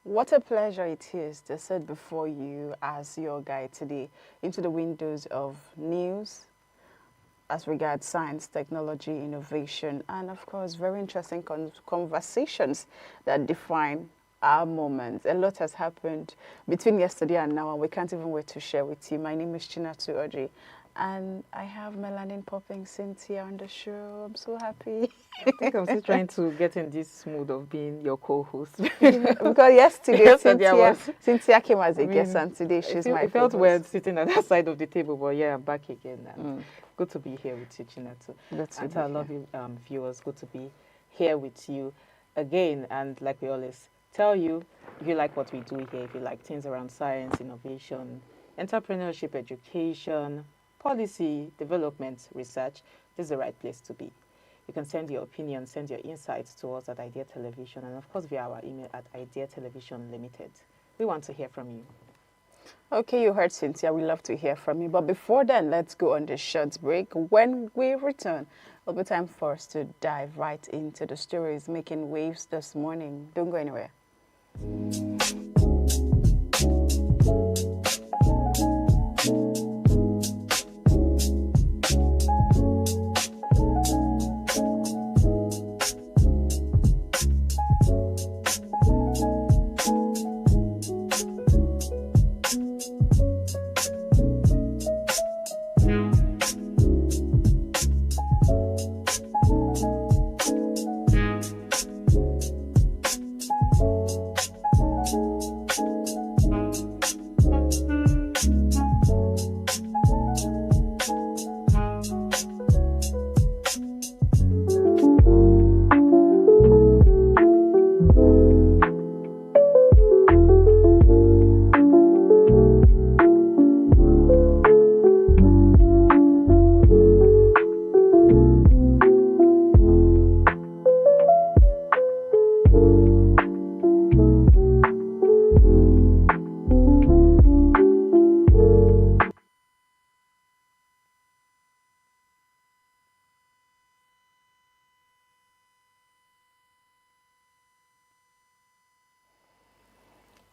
What a pleasure it is to sit before you as your guide today into the windows of news as regards science, technology, innovation, and of course, very interesting conversations that define our moments. A lot has happened between yesterday and now, and we can't even wait to share with you. My name is Chinatu Oji, and I have Melanin Popping Cynthia on the show. I'm so happy. I think I'm still trying to get in this mood of being your co-host. Because yesterday, Cynthia, Cynthia came as a guest, and today she's my It felt co-host. weird sitting at that side of the table, but yeah, I'm back again. And good to be here with you, Chinatu. Good to And be to our here. lovely viewers, good to be here with you again. And like we always tell you, if you like what we do here, if you like things around science, innovation, entrepreneurship, education, policy, development, research, this is the right place to be. You can send your opinion, send your insights to us at Idea Television, and of course via our email at Idea Television Limited. We want to hear from you. Okay, you heard Cynthia. We love to hear from you. But before then, let's go on this short break. When we return, it'll be time for us to dive right into the stories making waves this morning. Don't go anywhere.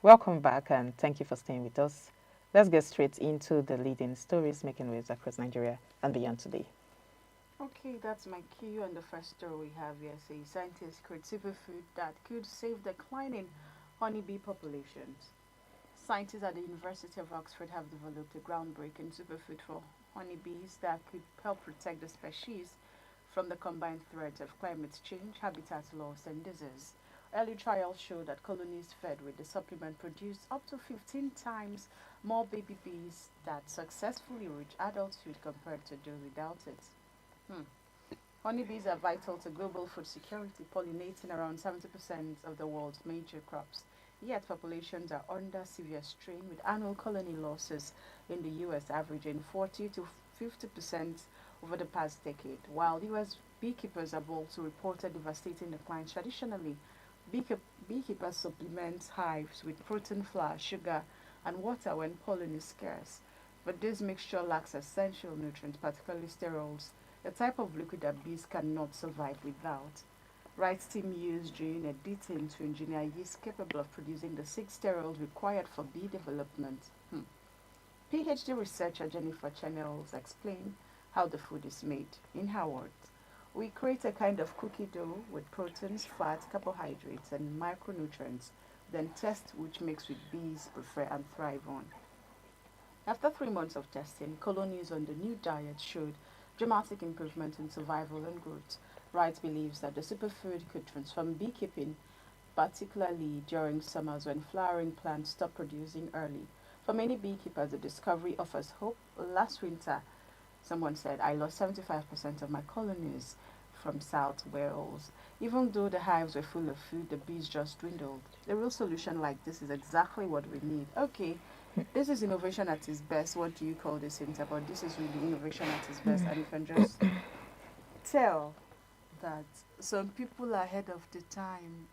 Welcome back, and thank you for staying with us. Let's get straight into the leading stories making waves across Nigeria and beyond today. Okay, that's my cue. And the first story we have here says scientists create superfood that could save declining honeybee populations. Scientists at the University of Oxford have developed a groundbreaking superfood for honeybees that could help protect the species from the combined threats of climate change, habitat loss, and disease. Early trials show that colonies fed with the supplement produced up to 15 times more baby bees that successfully reach adulthood compared to those without it. Hmm. Honeybees are vital to global food security, pollinating around 70% of the world's major crops. Yet populations are under severe strain, with annual colony losses in the US averaging 40 to 50% over the past decade. While US beekeepers have also reported devastating declines traditionally, beekeepers supplement hives with protein, flour, sugar, and water when pollen is scarce. But this mixture lacks essential nutrients, particularly sterols, a type of liquid that bees cannot survive without. Wright's team used gene editing to engineer yeast capable of producing the six sterols required for bee development. PhD researcher Jennifer Channels explained how the food is made. In her words, we create a kind of cookie dough with proteins, fat, carbohydrates, and micronutrients, then test which mix with bees prefer and thrive on. After 3 months of testing, colonies on the new diet showed dramatic improvement in survival and growth. Wright believes that the superfood could transform beekeeping, particularly during summers when flowering plants stop producing early. For many beekeepers, the discovery offers hope. Last winter, someone said, I lost 75% of my colonies from South Wales. Even though the hives were full of food, the bees just dwindled. A real solution like this is exactly what we need. Okay, this is innovation at its best. What do you call this, Cynthia? But this is really innovation at its best. And you can just tell that some people are ahead of the time.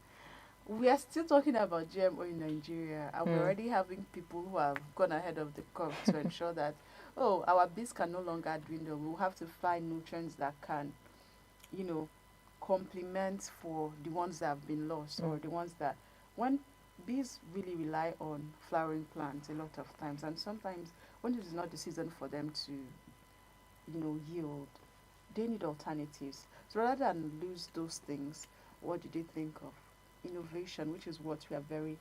We are still talking about GMO in Nigeria, and we're already having people who have gone ahead of the curve to ensure that, oh, our bees can no longer dwindle. We'll have to find nutrients that can, you know, complement for the ones that have been lost or the ones that, when bees really rely on flowering plants a lot of times, and sometimes when it is not the season for them to, yield, they need alternatives. So rather than lose those things, what did they think of? Innovation, which is what we are very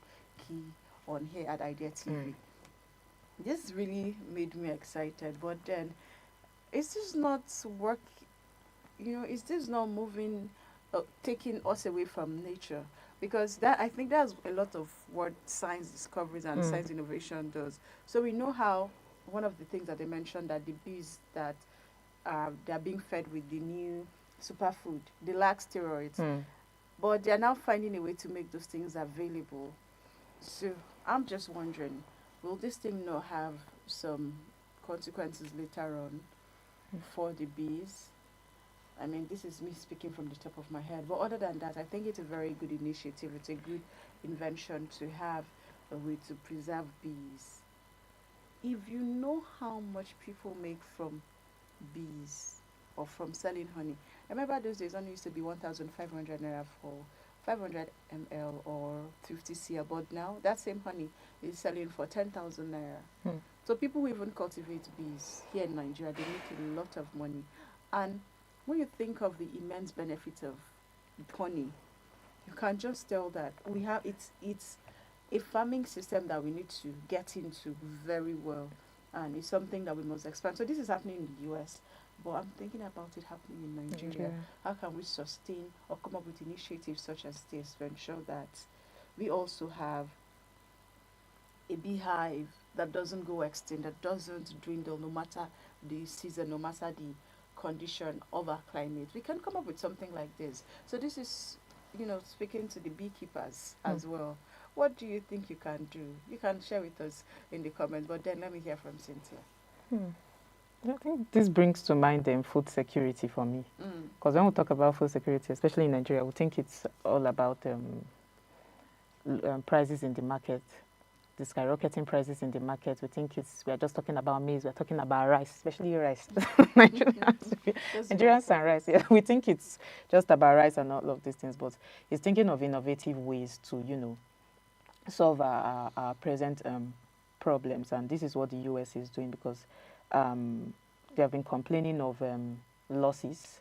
key on here at Idea TV. This really made me excited, but then is this not work? Is this not moving, taking us away from nature? Because that, I think that's a lot of what science discoveries and science innovation does. So we know how one of the things that they mentioned, that the bees that they're being fed with the new superfood, they lack steroids, but they're now finding a way to make those things available. So I'm just wondering, will this thing not have some consequences later on for the bees? I mean, this is me speaking from the top of my head. But other than that, I think it's a very good initiative. It's a good invention to have a way to preserve bees. If you know how much people make from bees or from selling honey, remember those days honey used to be 1,500 naira for 500 ml or 50 cl, but now that same honey is selling for 10,000 naira. So people who even cultivate bees here in Nigeria, they make a lot of money. And when you think of the immense benefit of honey, you can just tell that it's a farming system that we need to get into very well, and it's something that we must expand. So this is happening in the US, but I'm thinking about it happening in Nigeria. How can we sustain or come up with initiatives such as this to ensure that we also have a beehive that doesn't go extinct, that doesn't dwindle no matter the season, no matter the condition of our climate? We can come up with something like this. So this is, speaking to the beekeepers as well. What do you think you can do? You can share with us in the comments, but then let me hear from Cynthia. I think this brings to mind food security for me. Because when we talk about food security, especially in Nigeria, we think it's all about prices in the market, the skyrocketing prices in the market. We think we're just talking about maize, we're talking about rice, especially rice. Nigerians and rice. Yeah, we think it's just about rice and all of these things, but it's thinking of innovative ways to, solve our present problems. And this is what the US is doing, because they have been complaining of losses.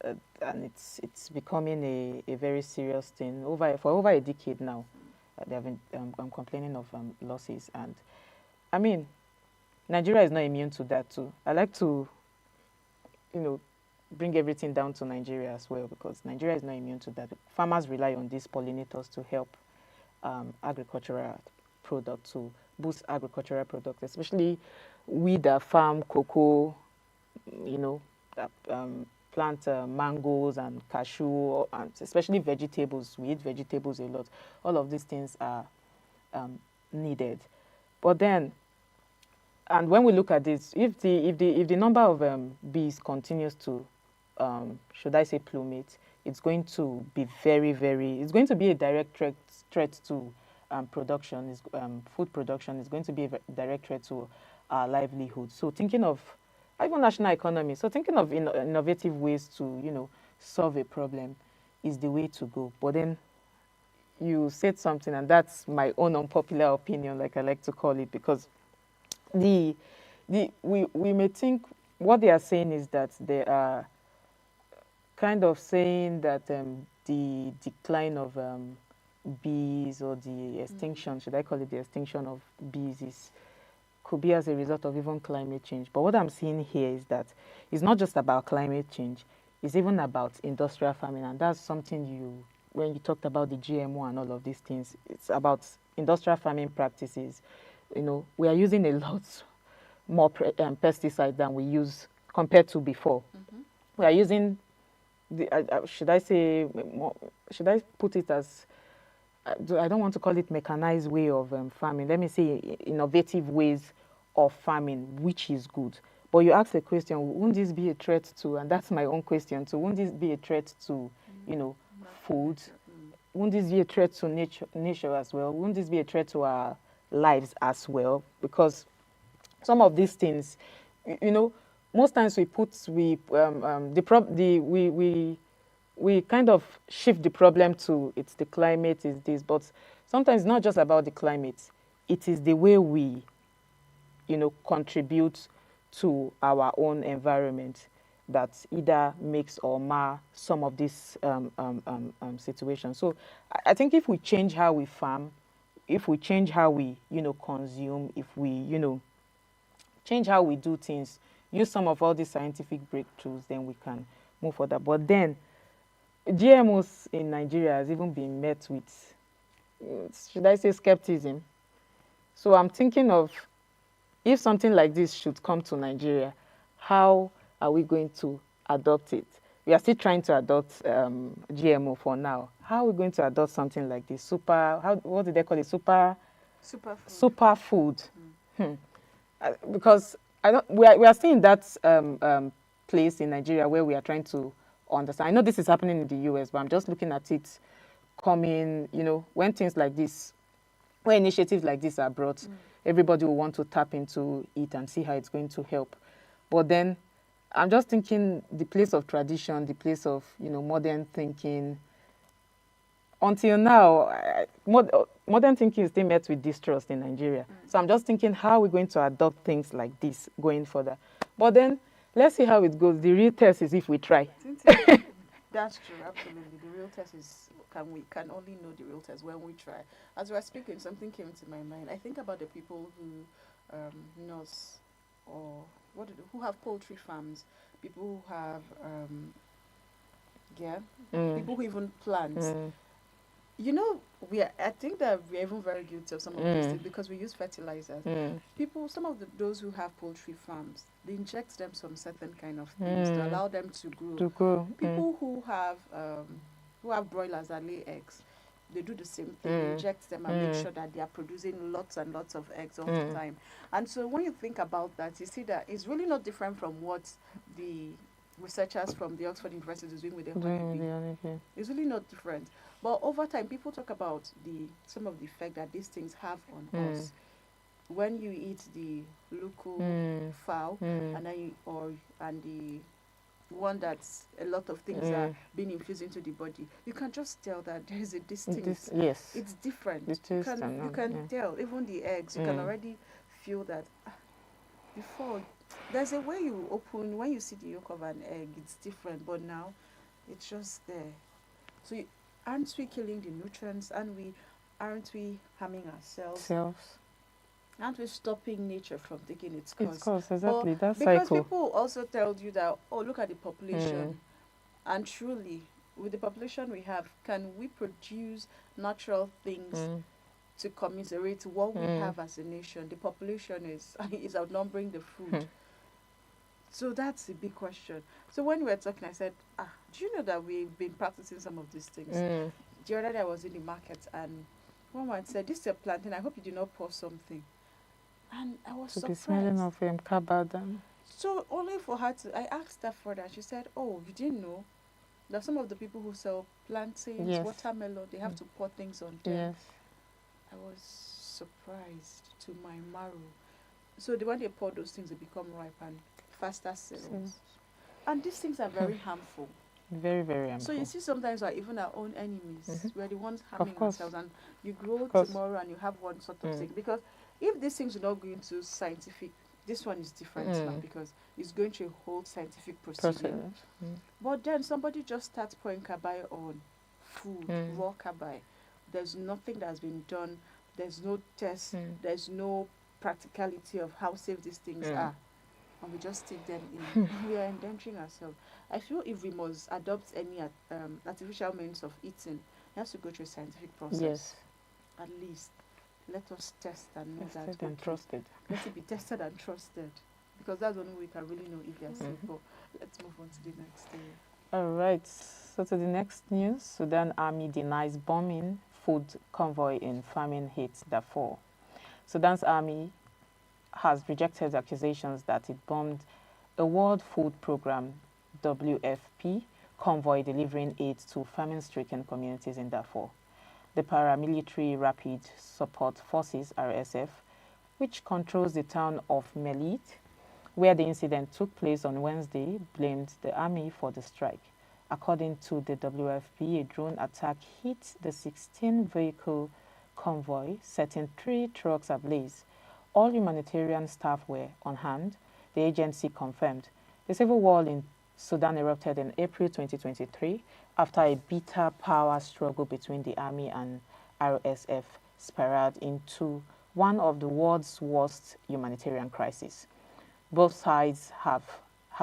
And it's becoming a very serious thing for over a decade now. They have been complaining of losses, and I mean, Nigeria is not immune to that too. I like to, bring everything down to Nigeria as well, because Nigeria is not immune to that. Farmers rely on these pollinators to help agricultural products, to boost agricultural products, especially we that farm cocoa, that plant mangoes and cashew, and especially vegetables. We eat vegetables a lot. All of these things are needed. But then, and when we look at this, if the number of bees continues to, should I say, plummet, it's going to be it's going to be a direct threat to production. Food production is going to be a direct threat to our livelihood. So thinking of even national economy. So thinking of innovative ways to, solve a problem is the way to go. But then you said something, and that's my own unpopular opinion, like I like to call it, because we may think what they are saying is that they are kind of saying that the decline of bees, or the extinction, should I call it the extinction of bees, could be as a result of even climate change. But what I'm seeing here is that it's not just about climate change, it's even about industrial farming. And that's something when you talked about the GMO and all of these things, it's about industrial farming practices. We are using a lot more pesticide than we use compared to before. We are using, should I put it as, I don't want to call it mechanized way of farming. Let me say innovative ways of farming, which is good. But you ask the question, wouldn't this be a threat to, and that's my own question too, wouldn't this be a threat to, food? Wouldn't this be a threat to nature as well? Wouldn't this be a threat to our lives as well? Because some of these things, most times we kind of shift the problem to it's the climate, is this, but sometimes it's not just about the climate. It is the way we, contribute to our own environment that either makes or mar some of these situations. So I think if we change how we farm, if we change how we, consume, if we, change how we do things, use some of all these scientific breakthroughs, then we can move further. But then GMOs in Nigeria has even been met with, should I say, skepticism. So I'm thinking of, if something like this should come to Nigeria, how are we going to adopt it? We are still trying to adopt GMO for now. How are we going to adopt something like this? What did they call it? Superfood. Superfood. Because we are still in that place in Nigeria where we are trying to understand. I know this is happening in the US, but I'm just looking at it coming, when things like this, when initiatives like this are brought, everybody will want to tap into it and see how it's going to help. But then I'm just thinking the place of tradition, the place of, modern thinking. Until now, modern thinking is still met with distrust in Nigeria. So I'm just thinking, how are we going to adopt things like this going further? But then, let's see how it goes. The real test is if we try. That's true, absolutely. The real test is, we can only know the real test when we try. As we were speaking, something came to my mind. I think about the people who nurse or who have poultry farms, people who have people who even plant. I think that we're even very guilty of some of these things because we use fertilizers. Those who have poultry farms, they inject them some certain kind of things to allow them to grow. People who have broilers that lay eggs, they do the same thing, inject them and make sure that they are producing lots and lots of eggs all the time. And so when you think about that, you see that it's really not different from what the researchers from the Oxford University is doing with the honeybee. It's really not different. But over time, people talk about some of the effect that these things have on us. When you eat the local fowl and the one that's a lot of things are being infused into the body, you can just tell that there is a distinct. Yes, it's different. You can tell. Even the eggs, you can already feel that. Before, there's a way you open when you see the yolk of an egg. It's different, but now it's just there. So aren't we killing the nutrients? Aren't we harming ourselves? Aren't we stopping nature from taking its course? Its course, exactly. That's because cycle. People also tell you that, look at the population. And truly, with the population we have, can we produce natural things to commiserate what we have as a nation? The population is outnumbering the food. So that's a big question. So when we were talking, I said, do you know that we've been practicing some of these things? The other day I was in the market and one man said, this is a plantain. I hope you did not pour something. And I was surprised. Be smelling of cabbadan. So only for her I asked her further. She said, you didn't know that some of the people who sell plantains, watermelon, they have to pour things on them. Yes. I was surprised to my marrow. So when they pour those things, they become ripe and faster sales. And these things are very harmful. Very, very harmful. So you see sometimes even our own enemies, we're the ones harming ourselves. And you grow tomorrow and you have one sort of thing. Because if these things are not going to scientific, this one is different now because it's going to a whole scientific procedure. But then somebody just starts pouring kabai on food, raw kabai. There's nothing that's been done. There's no test. There's no practicality of how safe these things are. And we just take them in. We are endangering ourselves. I feel if we must adopt any artificial means of eating, it has to go through a scientific process. Yes. At least. Let us test and know that. Tested and trusted. Let it be tested and trusted. Because that's the only way we can really know if they are safe. But let's move on to the next area. All right. So to the next news, Sudan Army denies bombing food convoy in famine hits Darfur. Sudan's army has rejected accusations that it bombed a World Food Programme WFP convoy delivering aid to famine-stricken communities in Darfur. The paramilitary Rapid Support Forces (RSF), which controls the town of Melit, where the incident took place on Wednesday, blamed the army for the strike. According to the WFP, a drone attack hit the 16-vehicle convoy, setting 3 trucks ablaze. All humanitarian staff were on hand, the agency confirmed. The civil war in Sudan erupted in April 2023 after a bitter power struggle between the army and RSF spiraled into one of the world's worst humanitarian crises. Both sides have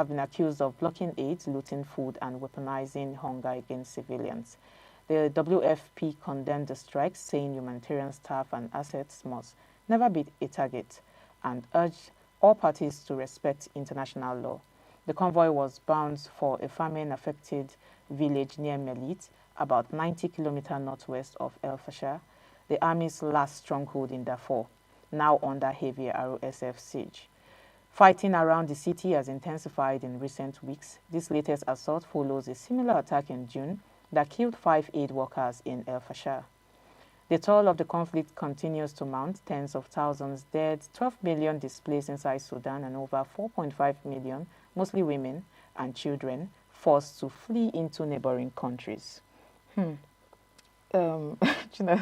been accused of blocking aid, looting food, and weaponizing hunger against civilians. The WFP condemned the strikes, saying humanitarian staff and assets must never be a target, and urged all parties to respect international law. The convoy was bound for a famine-affected village near Melit, about 90 kilometers northwest of El Fasher, the army's last stronghold in Darfur, now under heavy RSF siege. Fighting around the city has intensified in recent weeks. This latest assault follows a similar attack in June that killed 5 aid workers in El Fasher. The toll of the conflict continues to mount, tens of thousands dead, 12 million displaced inside Sudan, and over 4.5 million, mostly women and children, forced to flee into neighboring countries. You know,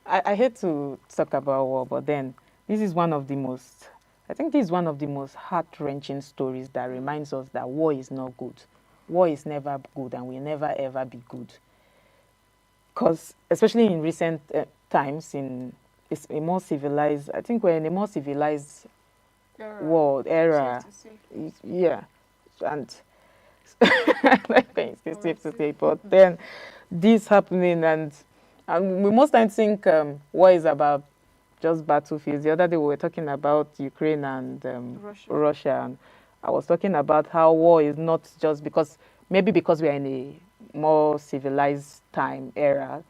I hate to talk about war, but then this is one of the most, I think this is one of the most heart-wrenching stories that reminds us that war is not good. War is never good and will never ever be good. Because especially in recent times, it's a more civilized, I think we're in a more civilized world era. Yeah, and I think it's safe to say, but then this happening, and we most times think war is about just battlefields. The other day we were talking about Ukraine and Russia, and I was talking about how war is not just because we are in a more civilized era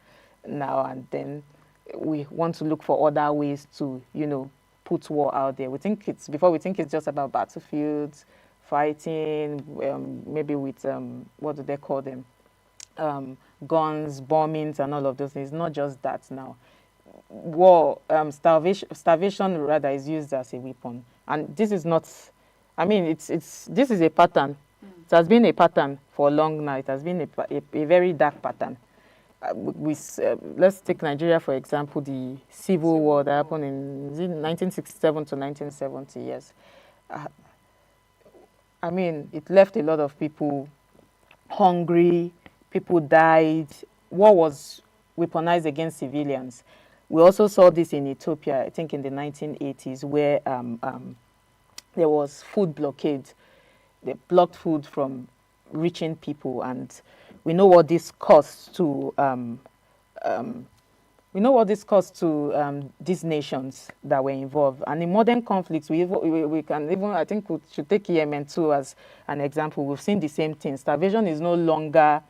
now, and then we want to look for other ways to, put war out there. We think it's just about battlefields, fighting, maybe with what do they call them? Guns, bombings, and all of those things. It's not just that now. War, starvation rather is used as a weapon, and this is not. I mean, this is a pattern. It has been a pattern for a long now. It has been a very dark pattern. Let's take Nigeria for example. The civil war that happened in 1967 to 1970. Yes, I mean, it left a lot of people hungry. People died. War was weaponized against civilians. We also saw this in Ethiopia, I think in the 1980s, where there was food blockade. They blocked food from reaching people, and we know what this costs to. These nations that were involved. And in modern conflicts, we can even, I think we should take Yemen too as an example. We've seen the same thing. Starvation is no longer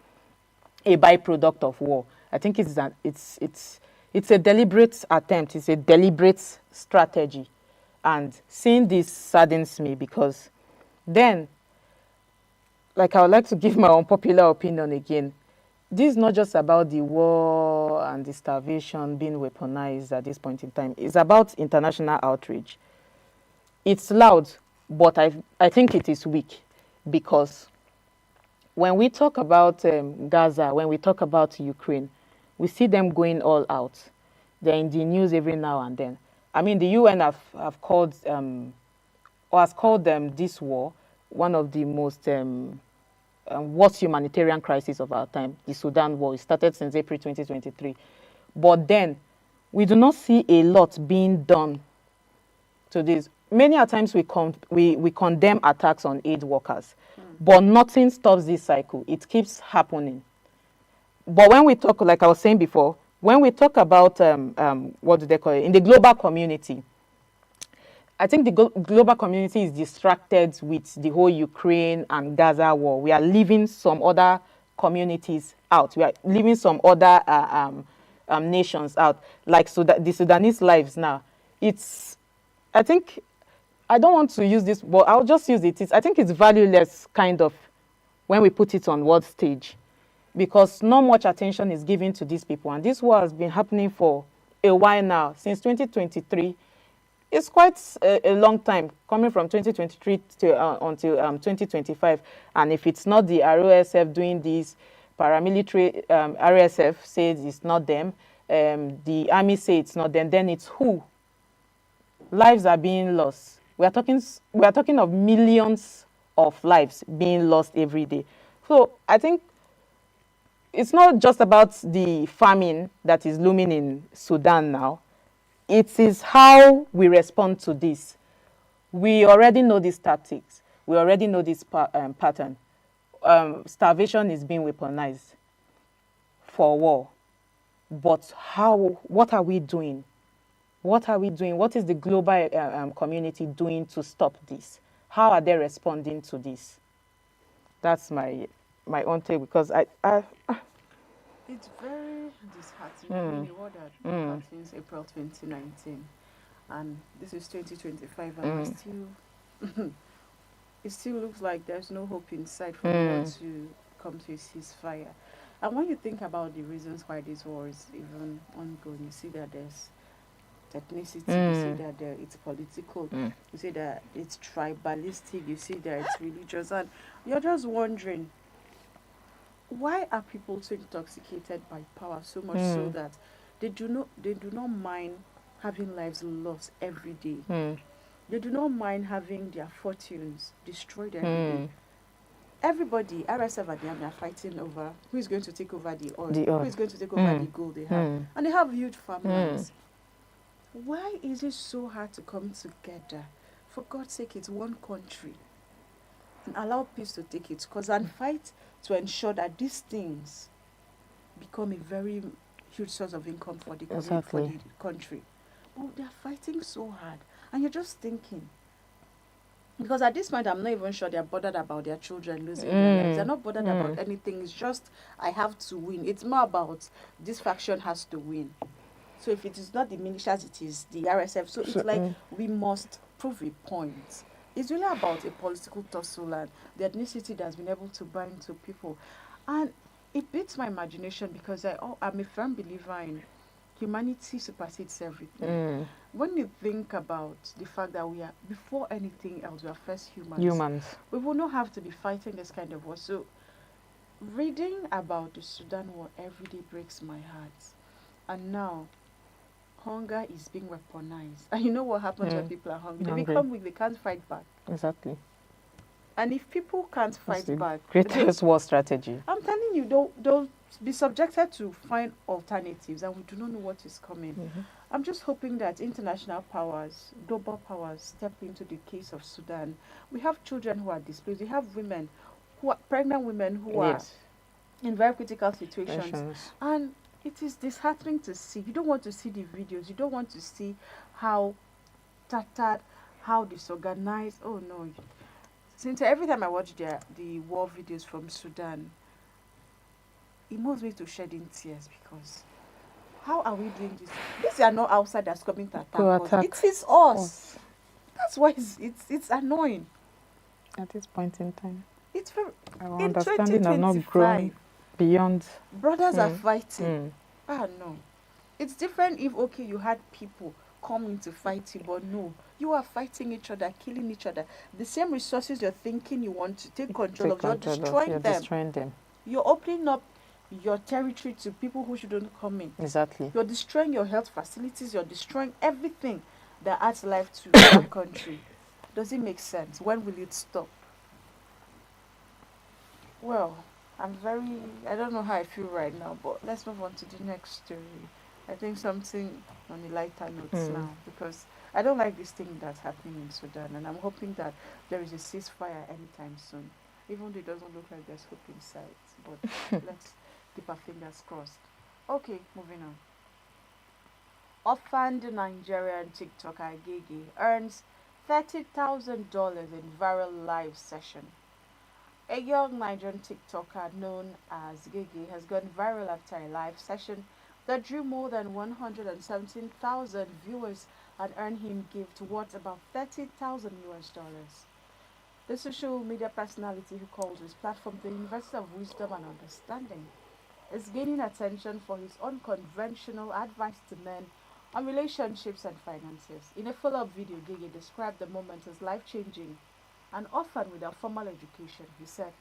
a byproduct of war. I think it's a deliberate attempt. It's a deliberate strategy. And seeing this saddens me, because then, like, I would like to give my unpopular opinion again. This is not just about the war and the starvation being weaponized at this point in time. It's about international outrage. It's loud, but I think it is weak, because when we talk about Gaza, when we talk about Ukraine, we see them going all out. They're in the news every now and then. I mean, the UN have called, or has called them, this war one of the most worst humanitarian crisis of our time, the Sudan war. It started since April 2023. But then, we do not see a lot being done to this. Many a times we condemn attacks on aid workers, but nothing stops this cycle. It keeps happening. But when we talk, like I was saying before, when we talk about, what do they call it, in the global community, I think the global community is distracted with the whole Ukraine and Gaza war. We are leaving some other communities out. We are leaving some other nations out, like the Sudanese lives now. I think, I don't want to use this, but I'll just use it. I think it's valueless, kind of, when we put it on world stage, because not much attention is given to these people. And this war has been happening for a while now, since 2023. It's quite a long time, coming from 2023 to until 2025. And if it's not the RSF doing this, paramilitary RSF says it's not them, the army say it's not, then it's who? Lives are being lost. We are talking of millions of lives being lost every day. So I think it's not just about the famine that is looming in Sudan now. It is how we respond to this. We already know these tactics. We already know this pattern. Starvation is being weaponized for war. But how? What are we doing? What are we doing? What is the global community doing to stop this? How are they responding to this? That's my own take, because I It's very disheartening. I mean, a war that had since April 2019, and this is 2025, and we're still, it still looks like there's no hope in sight for the war to come to a ceasefire. And when you think about the reasons why this war is even ongoing, you see that there's ethnicity, you see that it's political, you see that it's tribalistic, you see that it's religious, and you're just wondering, why are people so intoxicated by power so much so that they do not mind having lives lost every day. They do not mind having their fortunes destroyed every day. Everybody, RSF and the army are fighting over who is going to take over the oil, who is going to take over the gold they have. And they have huge farmlands. Why is it so hard to come together? For God's sake, it's one country. And allow peace to take its course and fight to ensure that these things become a very huge source of income for the community, for the country. But they're fighting so hard. And you're just thinking, because at this point, I'm not even sure they're bothered about their children losing their lives. They're not bothered about anything. It's just, I have to win. It's more about this faction has to win. So if it is not the militias, it is the RSF. So it's like we must prove a point. It's really about a political tussle and the ethnicity that's been able to bind to people. And it beats my imagination because I'm a firm believer in humanity supersedes everything. When you think about the fact that we are, before anything else, we are first humans. We will not have to be fighting this kind of war. So reading about the Sudan war every day breaks my heart. And now, hunger is being weaponized. And you know what happens when people are hungry? They become weak, they can't fight back. Exactly. And if people can't fight back, greatest war strategy. I'm telling you, they'll be subjected to find alternatives, and we do not know what is coming. I'm just hoping that international powers, global powers, step into the case of Sudan. We have children who are displaced. We have women, pregnant women who are in very critical situations. And it is disheartening to see. You don't want to see the videos. You don't want to see how tattered, how disorganized. Oh no. Since every time I watch the war videos from Sudan, it moves me to shedding tears because how are we doing this? These are not outsiders coming to attack us. It is us. That's why it's annoying. At this point in time. It's very. Our understanding has not grown beyond. Brothers are fighting. No. It's different if, okay, you had people coming to fight you, but no. You are fighting each other, killing each other. The same resources you're thinking you want to take control of, you're destroying them. You're opening up your territory to people who shouldn't come in. Exactly. You're destroying your health facilities. You're destroying everything that adds life to that country. Does it make sense? When will it stop? Well, I don't know how I feel right now, but let's move on to the next story. I think something on the lighter notes now, because I don't like this thing that's happening in Sudan, and I'm hoping that there is a ceasefire anytime soon, even though it doesn't look like there's hope in sight, but let's keep our fingers crossed. Okay, moving on. Orphaned Nigerian TikToker Gege earns $30,000 in viral live session. A young Nigerian TikToker known as Gege has gone viral after a live session that drew more than 117,000 viewers and earned him gift worth about $30,000 US. The social media personality, who calls his platform the University of Wisdom and Understanding, is gaining attention for his unconventional advice to men on relationships and finances. In a follow-up video, Gege described the moment as life-changing. An orphan without formal education, he said,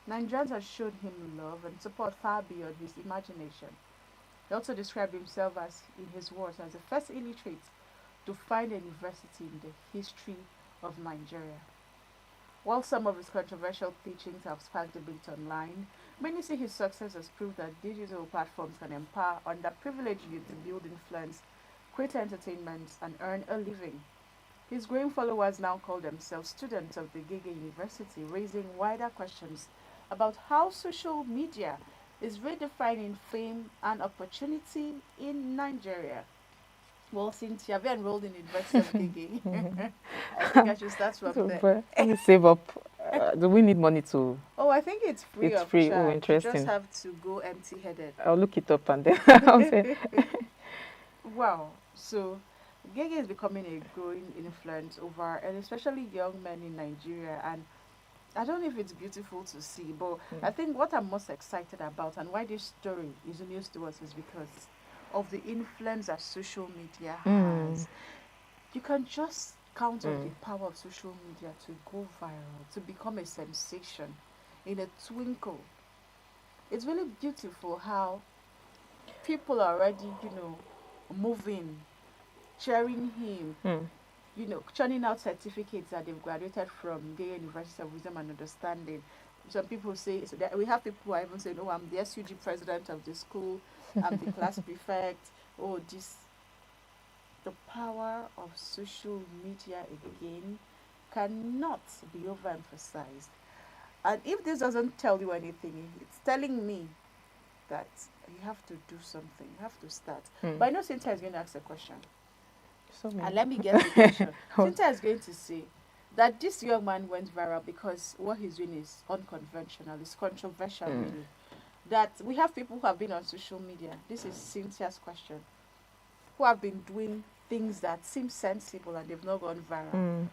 Nigerians have shown him love and support far beyond his imagination. He also described himself as, in his words, as the first illiterate to find a university in the history of Nigeria. While some of his controversial teachings have sparked debate online, many see his success as proof that digital platforms can empower underprivileged youth to build influence, create entertainment, and earn a living. His growing followers now call themselves students of the Gege University, raising wider questions about how social media is redefining fame and opportunity in Nigeria. Well, since you have enrolled in the University of Gege, I think I should start from there. Let me save up. Do we need money to? Oh, I think it's free It's of free. charge. Oh, You just interesting. have to go empty-headed. I'll look it up and then I'll say. Wow. So, Gege is becoming a growing influence over, and especially young men in Nigeria. And I don't know if it's beautiful to see, but I think what I'm most excited about and why this story is news to us is because of the influence that social media has. You can just count on the power of social media to go viral, to become a sensation in a twinkle. It's really beautiful how people are already, moving, cheering him, churning out certificates that they've graduated from Gay University of Wisdom and Understanding. Some people say, so that we have people who are even saying, oh, I'm the SUG president of the school, I'm the class prefect, oh, this. The power of social media again cannot be overemphasized. And if this doesn't tell you anything, it's telling me that you have to do something, you have to start. But I know Cynthia is going to ask a question. And let me get the question. Cynthia is going to say that this young man went viral because what he's doing is unconventional, it's controversial, really. That we have people who have been on social media. This is Cynthia's question. Who have been doing things that seem sensible and they've not gone viral.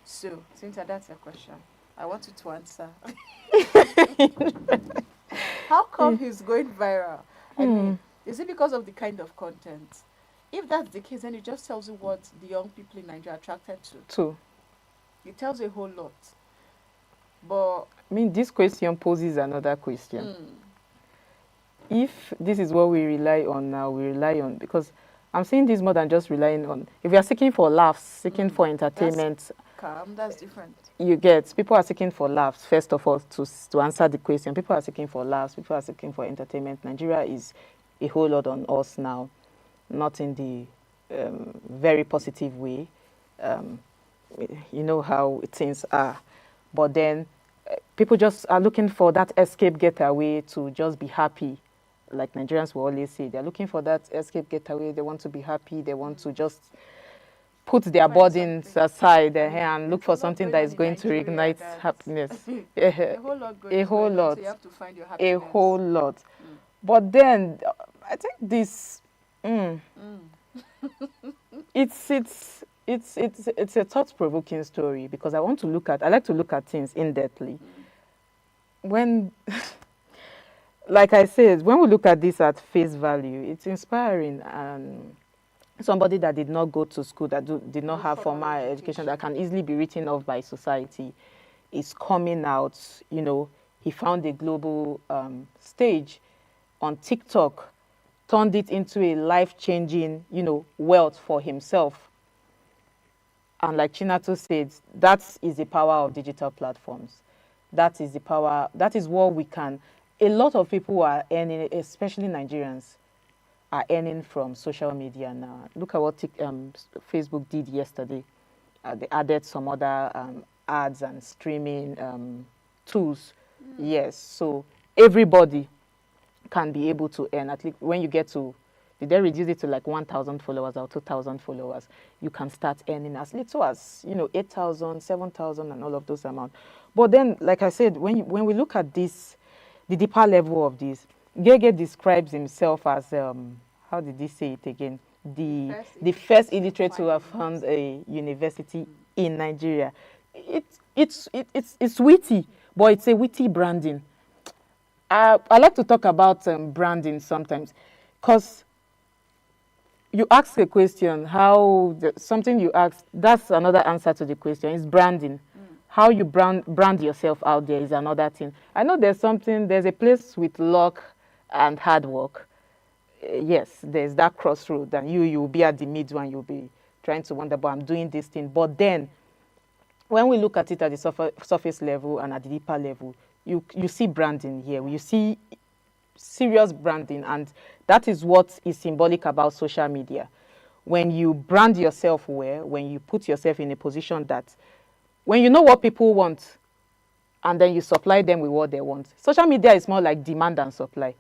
So, Cynthia, that's a question. I want you to answer. How come he's going viral? I mean, is it because of the kind of content? If that's the case, then it just tells you what the young people in Nigeria are attracted to. It tells a whole lot. But I mean, this question poses another question. If this is what we rely on now, because I'm saying this more than just relying on. If you are seeking for laughs, seeking for entertainment, that's different. You get, people are seeking for laughs, first of all, to answer the question. People are seeking for laughs, people are seeking for entertainment. Nigeria is a whole lot on us now, not in the very positive way. You know how things are. But then people just are looking for that escape getaway to just be happy. Like Nigerians will always say, they're looking for that escape getaway. They want to be happy. They want to just put their burdens aside and look for something that is going to reignite happiness. A whole lot going a whole lot. So you have to find your happiness. A whole lot. But then I think this it's a thought-provoking story because I like to look at things in-depthly. When like I said, when we look at this at face value, it's inspiring. Somebody that did not go to school, that did not have formal education, that can easily be written off by society, is coming out. He found a global stage on TikTok, turned it into a life-changing, wealth for himself. And like Chinato said, that is the power of digital platforms. That is the power. That is what we can. A lot of people are earning, especially Nigerians, are earning from social media now. Look at what Facebook did yesterday. They added some other ads and streaming tools. Yes, so everybody can be able to earn. At least when you get to, did they reduce it to like 1,000 followers or 2,000 followers? You can start earning as little as 8,000, 7,000, and all of those amounts. But then, like I said, when we look at this, the deeper level of this, Gege describes himself as how did he say it again? The first illiterate to have found a university in Nigeria. It's witty, but it's a witty branding. I like to talk about branding sometimes, because you ask a question, something you ask, that's another answer to the question. It's branding. How you brand yourself out there is another thing. I know there's a place with luck and hard work. yes, there's that crossroad, and you'll be at the middle, and you'll be trying to wonder, but I'm doing this thing. But then, when we look at it at the surface level and at the deeper level, you see branding here. You see serious branding, and that is what is symbolic about social media. When you brand yourself well, when you put yourself in a position that when you know what people want and then you supply them with what they want. Social media is more like demand and supply.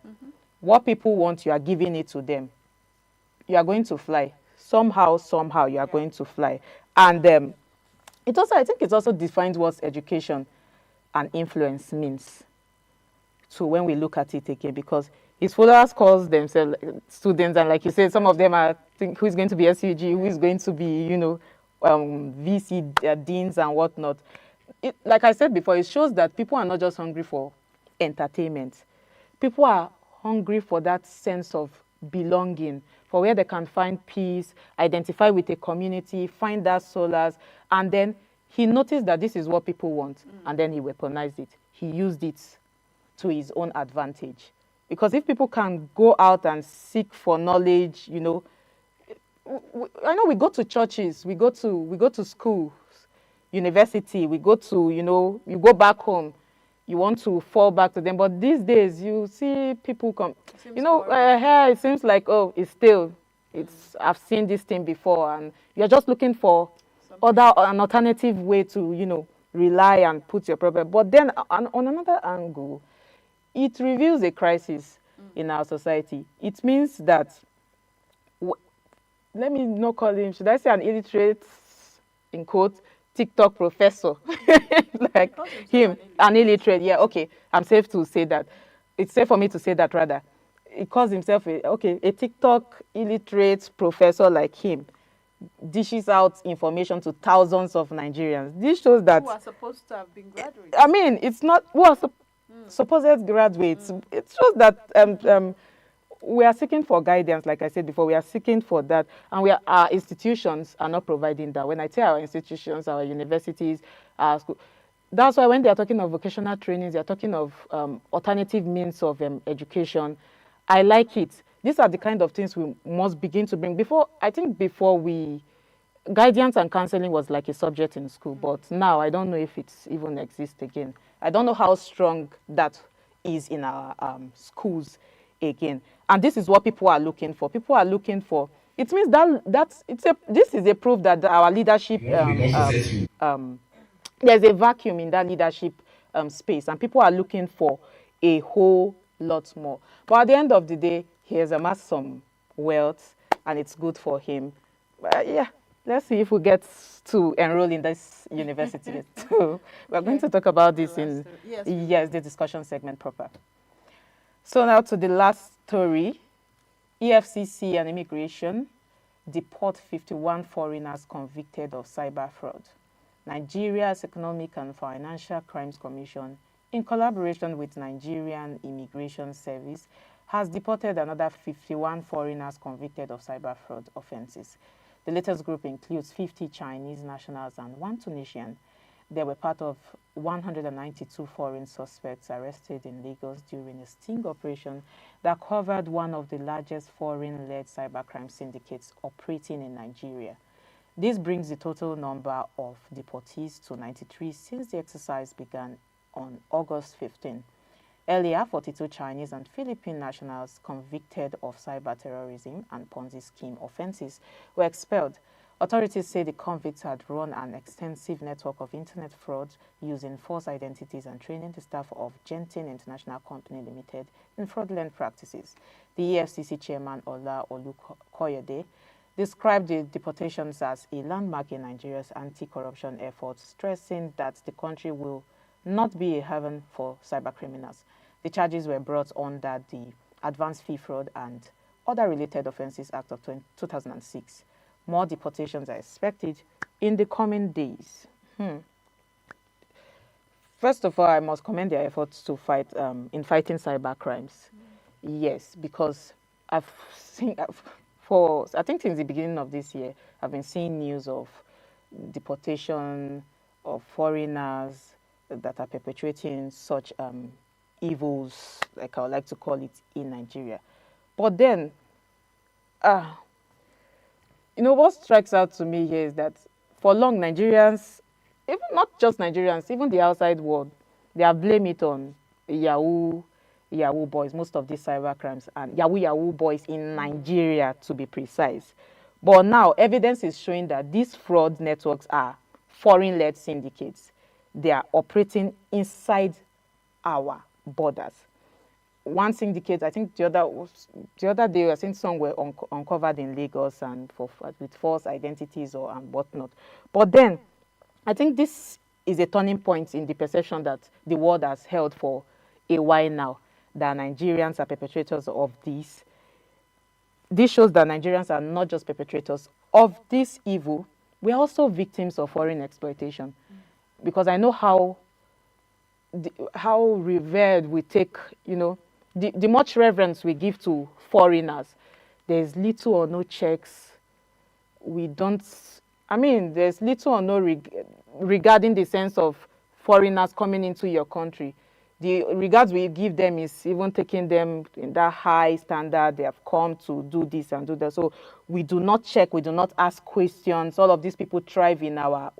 What people want, you are giving it to them. You are going to fly. Somehow you are going to fly. And it also, I think it also defines what education and influence means. So when we look at it again, because his followers calls themselves students, and like you said, some of them are think who is going to be SUG, who is going to be, VC deans and whatnot. Like I said before, it shows that people are not just hungry for entertainment. People are hungry for that sense of belonging, for where they can find peace, identify with a community, find that solace. And then he noticed that this is what people want, and then he weaponized it. He used it to his own advantage. Because if people can go out and seek for knowledge, I know we go to churches, we go to schools, university, we go to, you go back home, you want to fall back to them. But these days, you see people come, here it seems like, oh, I've seen this thing before, and you're just looking for an alternative way to, rely and put your problem. But then on another angle, it reveals a crisis in our society. It means that, let me not call him, should I say an illiterate, in quote, TikTok professor, like him, an illiterate. Yeah, okay, I'm safe to say that. It's safe for me to say that rather. He calls himself a TikTok illiterate professor like him dishes out information to thousands of Nigerians. This shows that who are supposed to have been graduates. I mean, it's not who are supposed graduates. It shows that we are seeking for guidance, like I said before. We are seeking for that, and our institutions are not providing that. When I say our institutions, our universities, our school, that's why when they are talking of vocational trainings, they are talking of alternative means of education. I like it. These are the kind of things we must begin to bring. Before guidance and counseling was like a subject in school, but now I don't know if it even exists again. I don't know how strong that is in our schools again. And this is what people are looking for. People are looking for. It means this is a proof that our leadership there's a vacuum in that leadership space, and people are looking for a whole lot more. But at the end of the day, he has amassed some wealth, and it's good for him. But yeah, let's see if we get to enroll in this university. So we're going to talk about this in the discussion segment proper. So now to the last story. EFCC and Immigration deport 51 foreigners convicted of cyber fraud. Nigeria's Economic and Financial Crimes Commission, in collaboration with Nigerian Immigration Service, has deported another 51 foreigners convicted of cyber fraud offenses. The latest group includes 50 Chinese nationals and 1 Tunisian. They were part of 192 foreign suspects arrested in Lagos during a sting operation that covered one of the largest foreign-led cybercrime syndicates operating in Nigeria. This brings the total number of deportees to 93 since the exercise began on August 15. Earlier, 42 Chinese and Philippine nationals convicted of cyber terrorism and Ponzi scheme offenses were expelled. Authorities say the convicts had run an extensive network of internet fraud using false identities and training the staff of Gentin International Company Limited in fraudulent practices. The EFCC chairman, Ola Olukoyede, described the deportations as a landmark in Nigeria's anti-corruption efforts, stressing that the country will not be a haven for cybercriminals. The charges were brought under the Advanced Fee Fraud and Other Related Offences Act of 2006. More deportations are expected in the coming days. First of all, I must commend their efforts to fight in fighting cyber crimes. Yes, because I've seen I think since the beginning of this year, I've been seeing news of deportation of foreigners that are perpetuating such evils, like I would like to call it, in Nigeria. But then, Ah, what strikes out to me here is that for long, Nigerians, even not just Nigerians, even the outside world, they have blamed it on Yahoo boys, most of these cyber crimes, and Yahoo boys in Nigeria, to be precise. But now, evidence is showing that these fraud networks are foreign-led syndicates. They are operating inside our borders. One syndicate, I think the other day, I think some were uncovered in Lagos and with false identities or and whatnot. But then, I think this is a turning point in the perception that the world has held for a while now, that Nigerians are perpetrators of this. This shows that Nigerians are not just perpetrators of this evil, we are also victims of foreign exploitation. Because I know how revered we take, the much reverence we give to foreigners. There's little or no checks. There's little or no regarding the sense of foreigners coming into your country. The regards we give them is even taking them in that high standard. They have come to do this and do that. So we do not check, we do not ask questions. All of these people thrive in our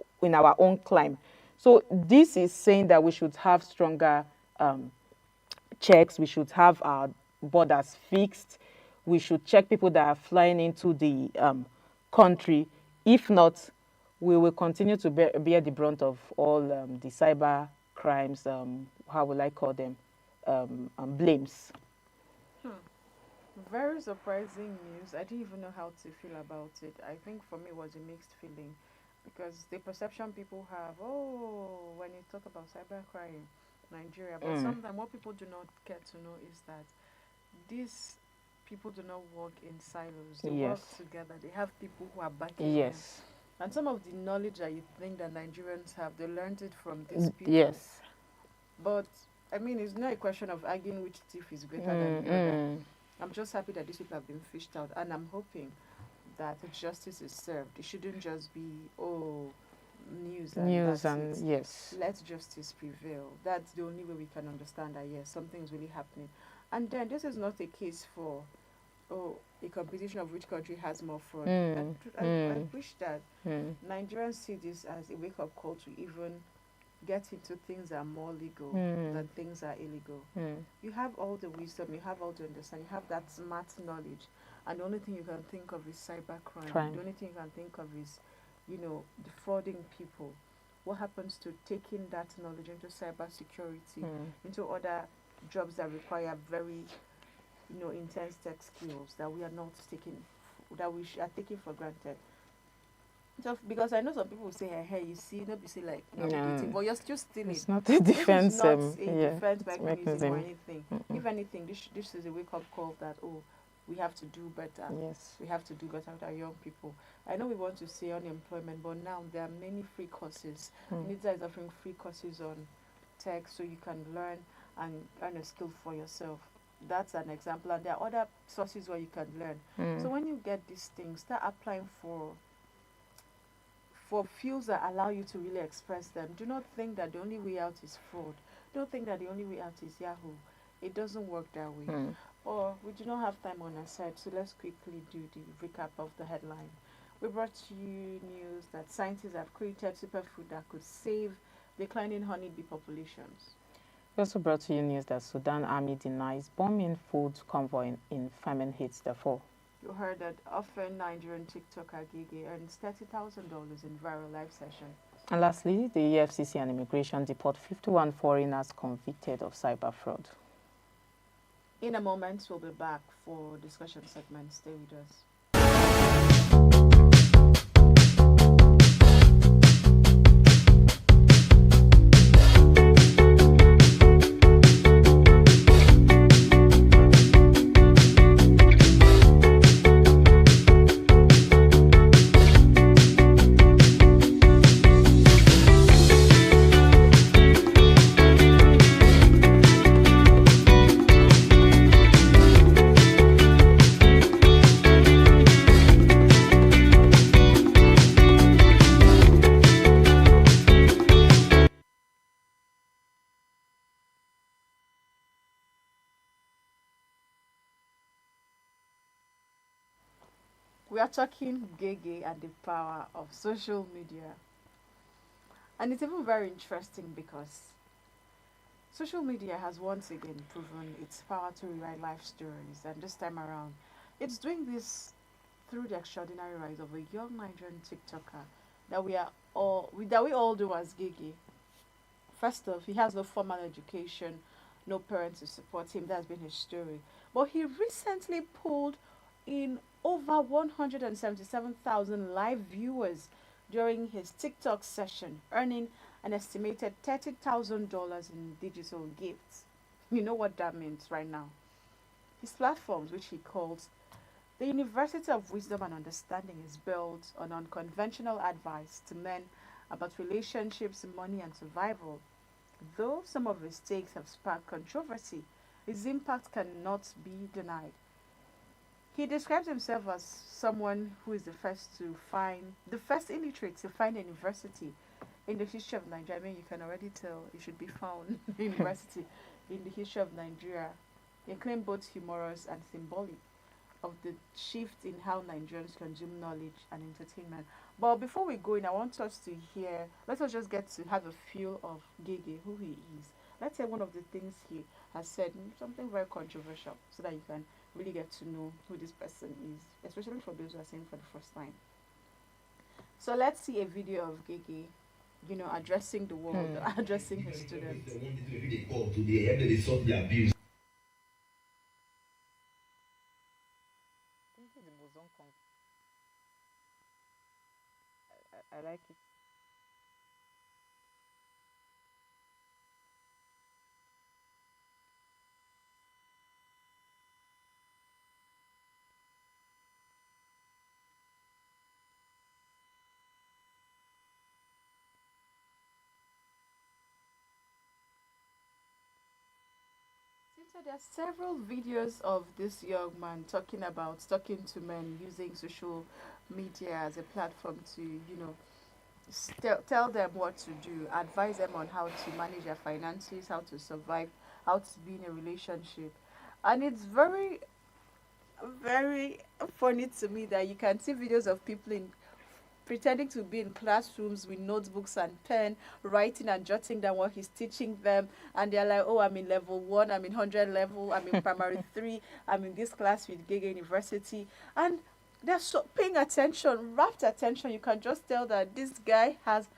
own climb. So this is saying that we should have stronger checks. We should have our borders fixed. We should check people that are flying into the country. If not, we will continue to bear the brunt of all the cyber crimes, how will I call them, blames. Very surprising news. I didn't even know how to feel about it. I think for me it was a mixed feeling, because the perception people have, when you talk about cybercrime, Nigeria, but sometimes what people do not get to know is that these people do not work in silos. They work together. They have people who are backing them. And some of the knowledge that you think that Nigerians have, they learned it from these people. Yes. But, it's not a question of arguing which thief is greater than the other. I'm just happy that these people have been fished out, and I'm hoping that justice is served. It shouldn't just be, news and yes. Let justice prevail. That's the only way we can understand that, yes, something is really happening. And then this is not a case for, a competition of which country has more fraud. I wish that Nigerians see this as a wake-up call to even get into things that are more legal than things that are illegal. You have all the wisdom, you have all the understanding, you have that smart knowledge, and the only thing you can think of is cybercrime. The only thing you can think of is, defrauding people. What happens to taking that knowledge into cybersecurity, into other jobs that require very, intense tech skills that we are not taking, that we are taking for granted? So, because I know some people will say, hey, you see, nobody say like, but you're still stealing. It's not a defense. This is not a defense mechanism or anything. If anything, this is a wake-up call that, we have to do better. Yes. We have to do better with our young people. I know we want to say unemployment, but now there are many free courses. NIDSA is offering free courses on tech, so you can learn and earn a skill for yourself. That's an example. And there are other sources where you can learn. So when you get these things, start applying for fields that allow you to really express them. Do not think that the only way out is fraud. Don't think that the only way out is Yahoo. It doesn't work that way. Or we do not have time on our side, so let's quickly do the recap of the headline. We brought you news that scientists have created superfood that could save declining honeybee populations. We also brought you news that Sudan army denies bombing food convoy in famine hits Darfur. You heard that often Nigerian TikToker Gigi earns $30,000 in viral live session. And lastly, the EFCC and immigration deport 51 foreigners convicted of cyber fraud. In a moment, we'll be back for discussion segment. Stay with us. are talking Gege and the power of social media. And it's even very interesting because social media has once again proven its power to rewrite life stories, and this time around, it's doing this through the extraordinary rise of a young Nigerian TikToker that we all do as Gigi. First off, he has no formal education, no parents to support him. That's been his story. But he recently pulled in over 177,000 live viewers during his TikTok session, earning an estimated $30,000 in digital gifts. You know what that means right now. His platforms, which he calls the University of Wisdom and Understanding, is built on unconventional advice to men about relationships, money, and survival. Though some of his takes have sparked controversy, his impact cannot be denied. He describes himself as someone who is the first illiterate to find a university in the history of Nigeria. I mean, you can already tell it should be found university in the history of Nigeria. He claimed both humorous and symbolic of the shift in how Nigerians consume knowledge and entertainment. But before we go in, I want us to hear, let us just get to have a feel of Gege, who he is. Let's say one of the things he has said, something very controversial, so that you can really get to know who this person is, especially for those who are seeing for the first time. So let's see a video of Gege, addressing the world, addressing his students. I like it. So there are several videos of this young man talking to men using social media as a platform to, tell them what to do, advise them on how to manage their finances, how to survive, how to be in a relationship. And it's very, very funny to me that you can see videos of people in pretending to be in classrooms with notebooks and pen, writing and jotting down what he's teaching them, and they're like, oh, I'm in level 1, I'm in 100 level, I'm in primary 3, I'm in this class with Gege University, and they're so paying attention, rapt attention. You can just tell that this guy has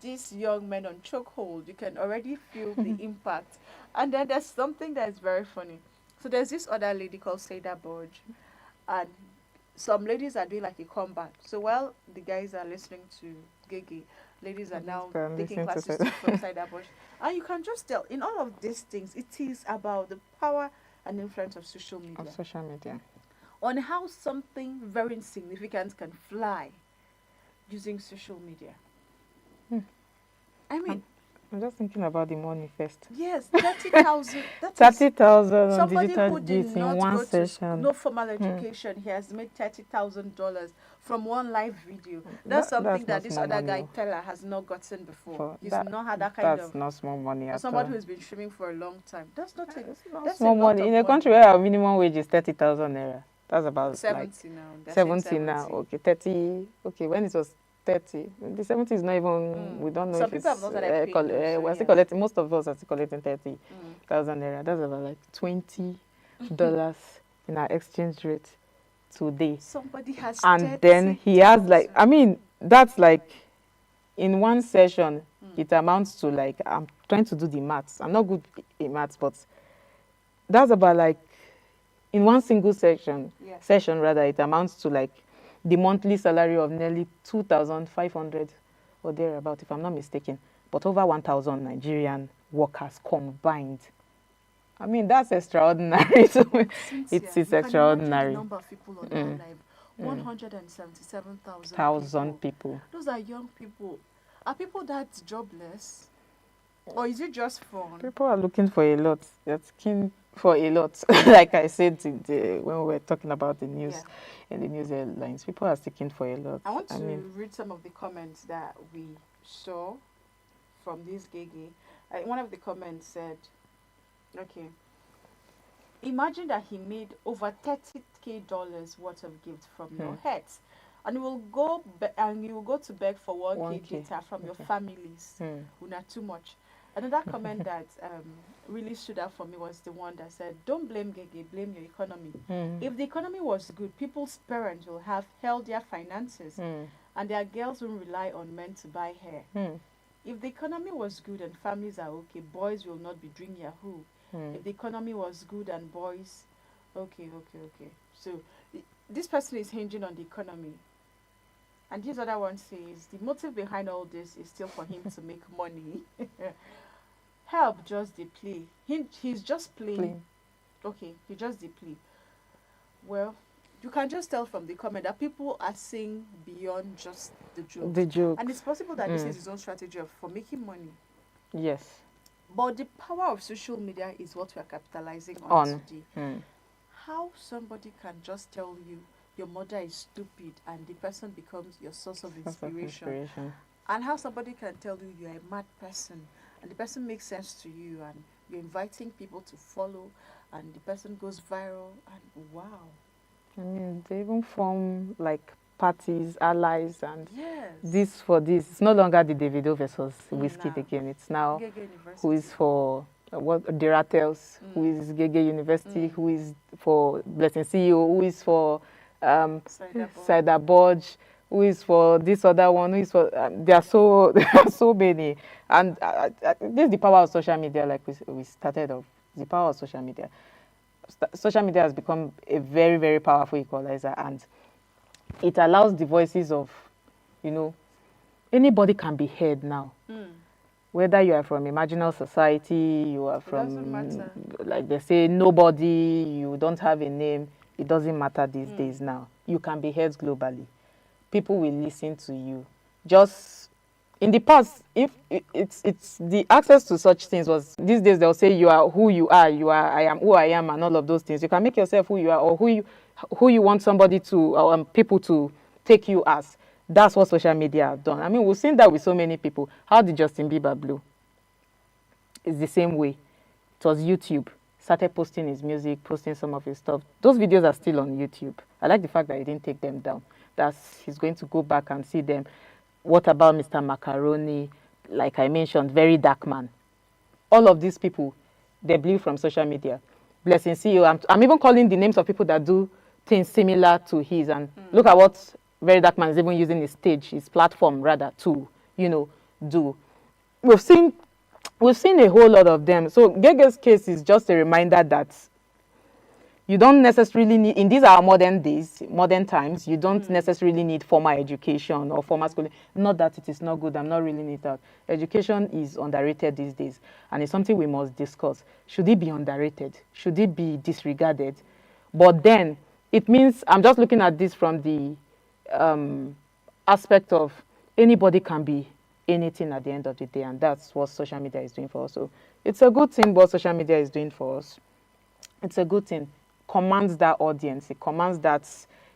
these young men on chokehold. You can already feel the impact. And then there's something that is very funny. So there's this other lady called Seda Borge, and some ladies are doing like a comeback. So while the guys are listening to Gege, ladies are now taking classes from Seda Borge. And you can just tell, in all of these things, it is about the power and influence of social media. Of social media. On how something very insignificant can fly using social media. I mean, I'm just thinking about the money first. Yes, 30,000. 30,000 on somebody digital who did gifts in not one go session. to no formal education. He has made $30,000 from one live video. That's something that this other guy, Teller, has not gotten before. He's not had that kind of. That's not small money at somebody all. who's been streaming for a long time. That's not that's small money. In a country where our minimum wage is 30,000 naira, that's about 70 like now. 70 now. Okay, 30. Okay, when it was 30, the 70 is not even. We don't know Some if people it's. have not started paying, we're still collecting. Most of us are still collecting 30,000 naira. That's about like $20 in our exchange rate today. Somebody has. And then he has like. I mean, that's like in one session. It amounts to like. I'm trying to do the maths. I'm not good in maths, but that's about like in one single session. It amounts to like the monthly salary of nearly 2,500 or thereabout, if I'm not mistaken, but over 1,000 Nigerian workers combined. I mean, that's extraordinary. It's extraordinary. The number of people on that live, 177,000 people. Those are young people. Are people that jobless? Or is it just fun? People are looking for a lot. They're looking for a lot. Like I said when we were talking about the news in the news headlines, people are seeking for a lot. I want to read some of the comments that we saw from this Gege. One of the comments said, okay, imagine that he made over $30,000 worth of gifts from your heads. and you will go to beg for 1K 1K. data from your Okay. families. Mm. Not too much. Another comment that really stood out for me was the one that said, "Don't blame Gege, blame your economy." Mm. If the economy was good, people's parents will have healthier finances, Mm. and their girls won't rely on men to buy hair. Mm. If the economy was good and families are okay, boys will not be doing Yahoo. Mm. If the economy was good and boys, okay. So this person is hinging on the economy. And this other one says the motive behind all this is still for him to make money. Help just the play. He's just playing. Plain. Okay, he just the play. Well, you can just tell from the comment that people are seeing beyond just the jokes. The joke. And it's possible that this Mm. is his own strategy for making money. Yes. But the power of social media is what we are capitalizing on today. Mm. How somebody can just tell you your mother is stupid and the person becomes your source of inspiration. And how somebody can tell you you're a mad person and the person makes sense to you and you're inviting people to follow and the person goes viral and wow. I mean, they even form like parties, allies, and Yes. this for this. It's no longer the Davido versus Wizkid Nah. again. It's now Gege University. who is for what Diratels, who is Gege University, who is for Blessing CEO, who is for Cider Bodge, who is for this other one, who is for there are so many, and this is the power of social media. Like we started off, the power of social media. Social media has become a very, very powerful equalizer, and it allows the voices of, anybody can be heard now. Whether you are from a marginal society, you are from, like they say, nobody, you don't have a name, it doesn't matter these days now. You can be heard globally. People will listen to you. Just in the past, if it's the access to such things was these days they'll say you are who you are, I am who I am, and all of those things. You can make yourself who you are or who you want somebody to people to take you as. That's what social media have done. I mean, we've seen that with so many people. How did Justin Bieber blow? It's the same way. It was YouTube. Started posting his music, posting some of his stuff. Those videos are still on YouTube. I like the fact that he didn't take them down. He's going to go back and see them. What about Mr. Macaroni? Like I mentioned, very dark man. All of these people, they blew from social media. Blessing CEO. I'm even calling the names of people that do things similar to his. And look at what very dark man is even using his stage, his platform rather, to, do. We've seen a whole lot of them. So Gege's case is just a reminder that you don't necessarily need, in these our modern days, modern times, you don't necessarily need formal education or formal schooling. Not that it is not good, I'm not reeling it out. Education is underrated these days, and it's something we must discuss. Should it be underrated? Should it be disregarded? But then, it means, I'm just looking at this from the aspect of anybody can be anything at the end of the day, and that's what social media is doing for us. So it's a good thing what social media is doing for us. It's a good thing. Commands that audience. It commands that,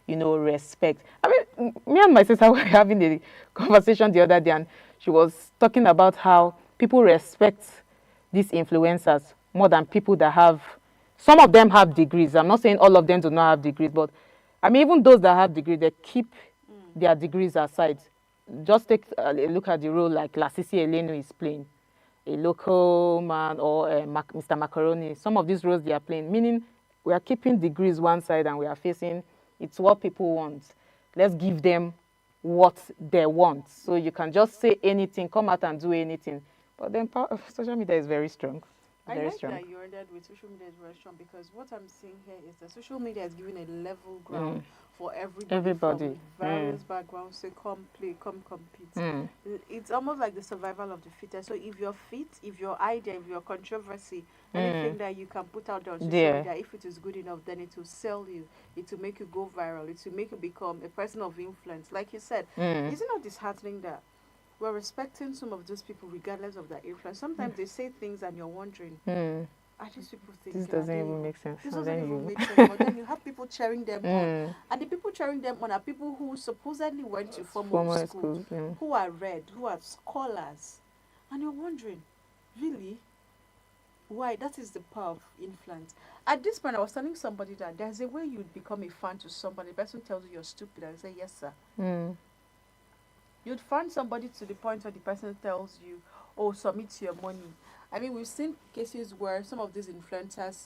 respect. I mean, me and my sister were having a conversation the other day, and she was talking about how people respect these influencers more than people that have, some of them have degrees. I'm not saying all of them do not have degrees, but I mean, even those that have degrees, they keep their degrees aside. Just take a look at the role like Lasisi Elenu is playing, a local man, or Mr. Macaroni. Some of these roles they are playing, meaning we are keeping degrees one side and we are facing, it's what people want. Let's give them what they want. So you can just say anything, come out and do anything. But then social media is very strong. I like that you ended with social media is very strong, because what I'm seeing here is that social media is giving a level ground for everybody from various backgrounds to come play, come compete. It's almost like the survival of the fittest. So if you're fit, if your idea, if your controversy, anything that you can put out there on social media, if it is good enough, then it will sell you. It will make you go viral. It will make you become a person of influence. Like you said, isn't it disheartening that we're respecting some of those people regardless of their influence? Sometimes they say things and you're wondering, are these people thinking? This doesn't even make sense. This doesn't even make sense. But then you have people cheering them on. And the people cheering them on are people who supposedly went to formal school, who are read, who are scholars. And you're wondering, really? Why? That is the power of influence. At this point, I was telling somebody that there's a way you'd become a fan to somebody. The person tells you you're stupid, and you say, yes, sir. Mm. You'd find somebody to the point where the person tells you, oh, submit your money. I mean, we've seen cases where some of these influencers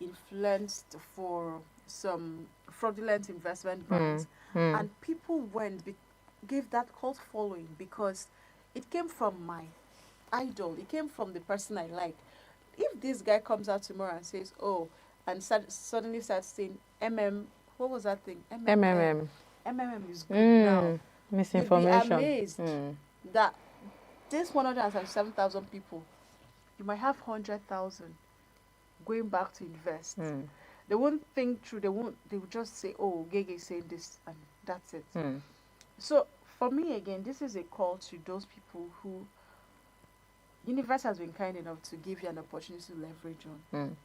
influenced for some fraudulent investment Mm. brands, Mm. and people gave that cult following because it came from my idol, it came from the person I like. If this guy comes out tomorrow and says, oh, and suddenly starts saying, what was that thing? MMM. MMM is good now. You'd be Misinformation. amazed that this 177,000 people, you might have 100,000 going back to invest. They won't think through. They will just say, "Oh, Gege is saying this," and that's it. So for me, again, this is a call to those people who universe has been kind enough to give you an opportunity to leverage on.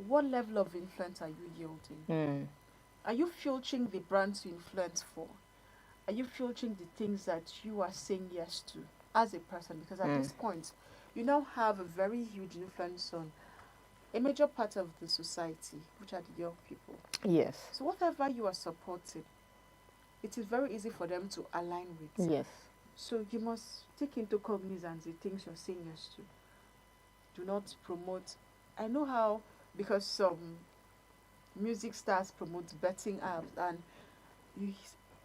What level of influence are you yielding? Are you filtering the brands you influence for? Are you filtering the things that you are saying yes to as a person? Because at this point, you now have a very huge influence on a major part of the society, which are the young people. Yes. So whatever you are supporting, it is very easy for them to align with. Yes. So you must take into cognizance the things you're saying yes to. Do not promote. I know how, because some music stars promote betting apps, and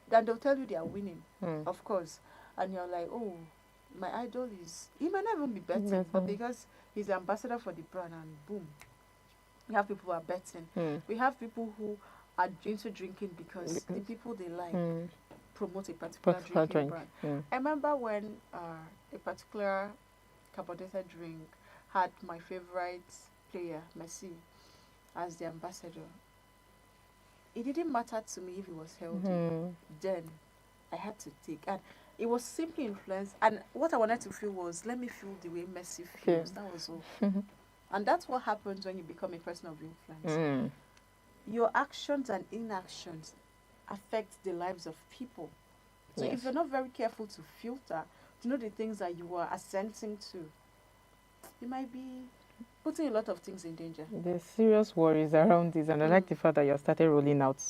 then they'll tell you they are winning, of course, and you're like, oh, my idol he might not even be betting, but because he's the ambassador for the brand, and boom, we have people who are betting. We have people who are into drinking because the people they like promote a particular drinking brand. I remember when a particular carbonated drink had my favorite player, Messi, as the ambassador. It didn't matter to me if it was healthy. Then I had to take, and it was simply influence. And what I wanted to feel was, let me feel the way Messi feels. That was all. And that's what happens when you become a person of influence. Your actions and inactions affect the lives of people. So if you're not very careful to filter, to know the things that you are assenting to, you might be putting a lot of things in danger. There's serious worries around this, and I like the fact that you started rolling out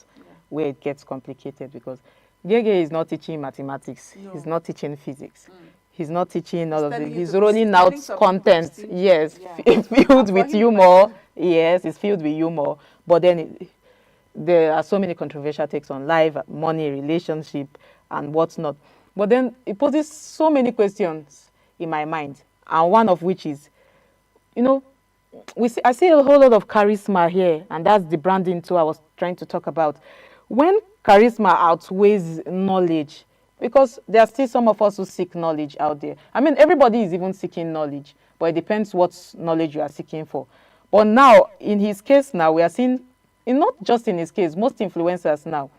where it gets complicated, because Gege is not teaching mathematics. No. He's not teaching physics. He's not teaching all of it. He's rolling out content, filled with humor. Yes, it's filled with humor. But then there are so many controversial takes on life, money, relationship, and whatnot. But then it poses so many questions in my mind, and one of which is, I see a whole lot of charisma here, and that's the branding too I was trying to talk about. When charisma outweighs knowledge, because there are still some of us who seek knowledge out there. I mean, everybody is even seeking knowledge, but it depends what knowledge you are seeking for. But now, in his case now, we are seeing, not just in his case, most influencers now,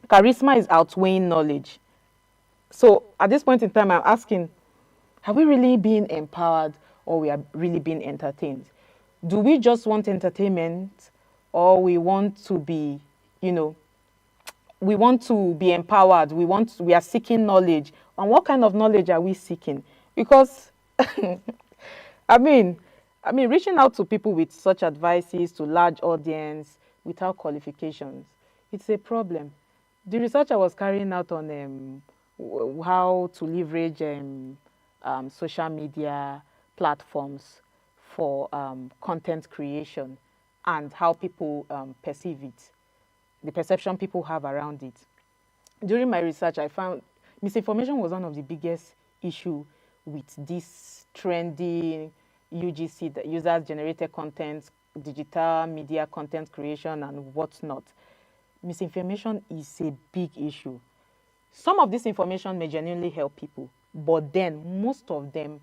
charisma is outweighing knowledge. So at this point in time, I'm asking, have we really been empowered, or we are really being entertained? Do we just want entertainment, or we want to be, we want to be empowered? We are seeking knowledge. And what kind of knowledge are we seeking? Because, I mean, reaching out to people with such advices, to large audience, without qualifications, it's a problem. The research I was carrying out on how to leverage social media platforms for content creation, and how people perceive it, the perception people have around it. During my research, I found misinformation was one of the biggest issue with this trendy UGC, the user-generated content, digital media content creation, and whatnot. Misinformation is a big issue. Some of this information may genuinely help people, but then most of them,